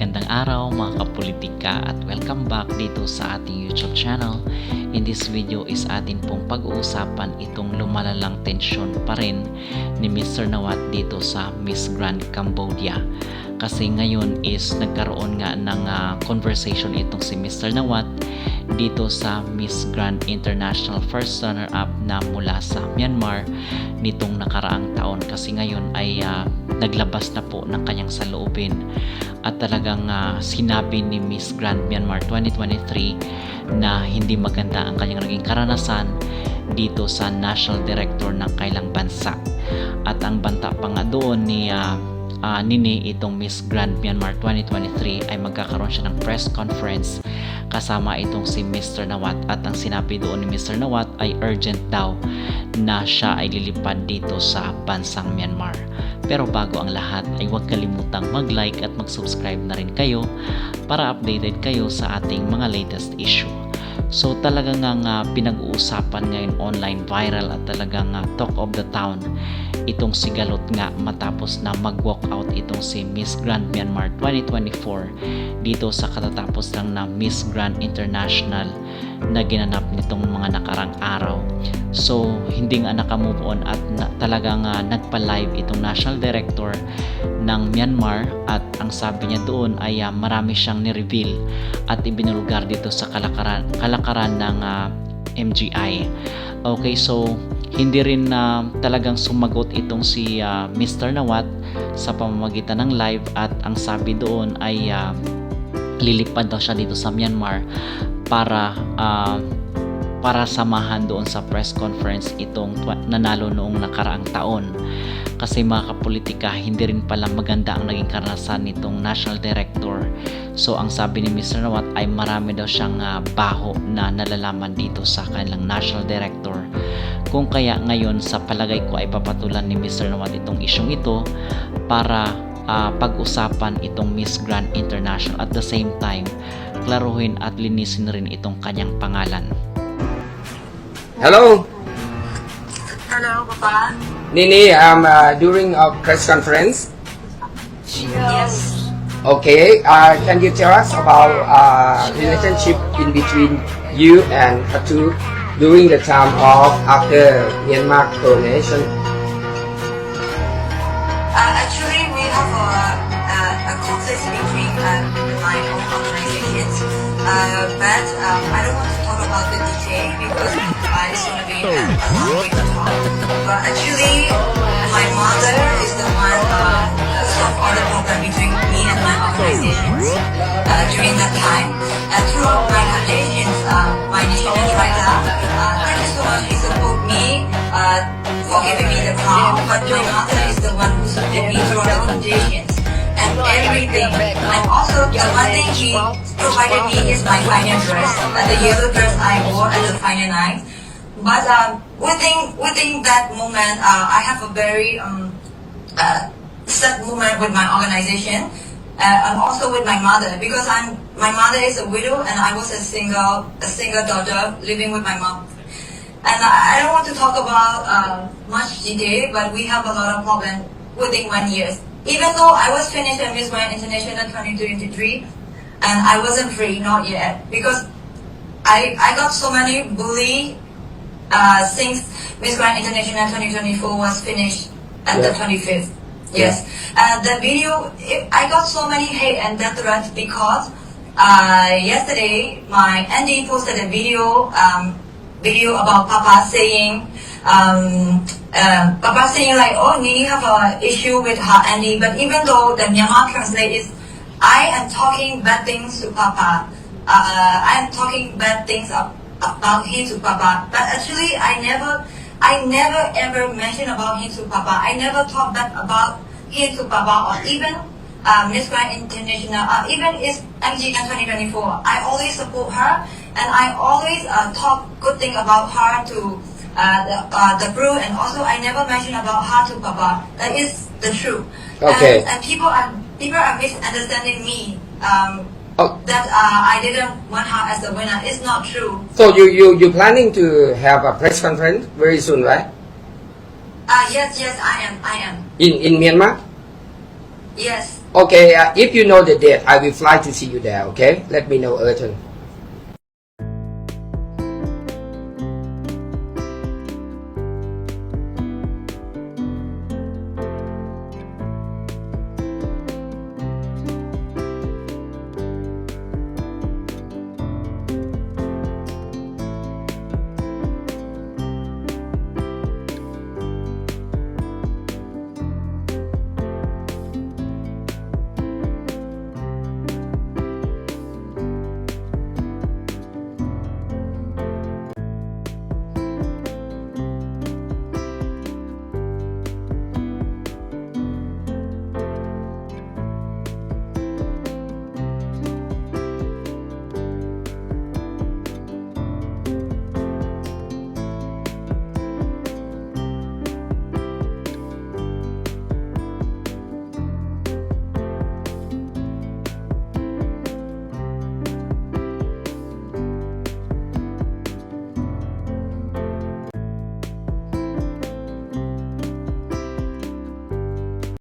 Magandang araw mga kapolitika at welcome back dito sa ating YouTube channel. In this video is atin pong pag-uusapan itong lumalalang tensyon pa rin ni Mr. Nawat dito sa Miss Grand Cambodia. Kasi ngayon is nagkaroon nga ng conversation itong si Mr. Nawat dito sa Miss Grand International First Runner-Up na mula sa Myanmar nitong nakaraang taon. Kasi ngayon ay naglabas na po ng kanyang saloobin at talagang sinabi ni Miss Grand Myanmar 2023 na hindi maganda ang kanyang naging karanasan dito sa National Director ng kailang bansa. At ang banta pa nga doon ni Nini itong Miss Grand Myanmar 2023 ay magkakaroon siya ng press conference kasama itong si Mr. Nawat, at ang sinabi doon ni Mr. Nawat ay urgent daw na siya ay lilipad dito sa bansang Myanmar. Pero bago ang lahat ay huwag kalimutang mag-like at mag-subscribe na rin kayo para updated kayo sa ating mga latest issue. So talagang pinag-uusapan ngayon online, viral at talagang talk of the town itong si Galot nga matapos na mag-walk out itong si Miss Grand Myanmar 2024 dito sa katatapos lang na Miss Grand International na ginanap nitong mga nakarang araw. So hindi nga nakamove on at talagang nagpa-live itong National Director ng Myanmar, at ang sabi niya doon ay marami siyang ni-reveal at ibinulgar dito sa kalakaran ng MGI. Okay, so hindi rin talagang sumagot itong si Mr. Nawat sa pamamagitan ng live, at ang sabi doon ay lilipad daw siya dito sa Myanmar para samahan doon sa press conference itong nanalo noong nakaraang taon. Kasi mga kapolitika, hindi rin pala maganda ang naging karanasan nitong National Director. So ang sabi ni Mr. Nawat ay marami daw siyang baho na nalalaman dito sa kanilang National Director. Kung kaya ngayon sa palagay ko ay papatulan ni Mr. Nawat itong isyong ito para pag-usapan itong Miss Grand International, at the same time klaruhin at linisin rin itong kanyang pangalan. Hello, Hello, Papa. Nini. During a press conference. Yes. Okay. Can you tell us about relationship in between you and Hatu during the time of after Myanmar donation? Actually, we have a conflict between my own organizations, but I don't want to talk about the detail because it's going to be a long way to talk. But actually, my mother is the one who solved all the problem between me and my organizations during that time. And throughout my foundations, my initiatives right now, thank you so much. He supported me for giving me the crown, but my mother is the one who supported me throughout the foundations and everything. And also, the one thing he provided me is my final dress, the yellow dress I wore at the final night. But within that moment, I have a very sad moment with my organization, and also with my mother, because my mother is a widow and I was a single daughter living with my mom. And I don't want to talk about much detail, but we have a lot of problems within 1 year. Even though I was finished at Miss Grand International 2023, and I wasn't free, not yet, because I got so many bully since Miss Grand International 2024 was finished at the 25th. Yes. The video, I got so many hate and death threats because yesterday my Andy posted a video about Papa saying like, oh, Nini have an issue with her Andy, but even though the Myanmar translate is, I am talking bad things to Papa. I am talking bad things about him to Papa, but actually I never ever mentioned about him to Papa. I never talked bad about him to Papa, or even Miss Grand International, even is MGN 2024. I always support her, and I always talk good thing about her to the crew, and also I never mention about her to Papa. That is the truth. Okay. And people are misunderstanding me. That I didn't want her as a winner. It's not true. So you planning to have a press conference very soon, right? Yes, I am. In Myanmar? Yes. Okay, if you know the date, I will fly to see you there, okay? Let me know urgent.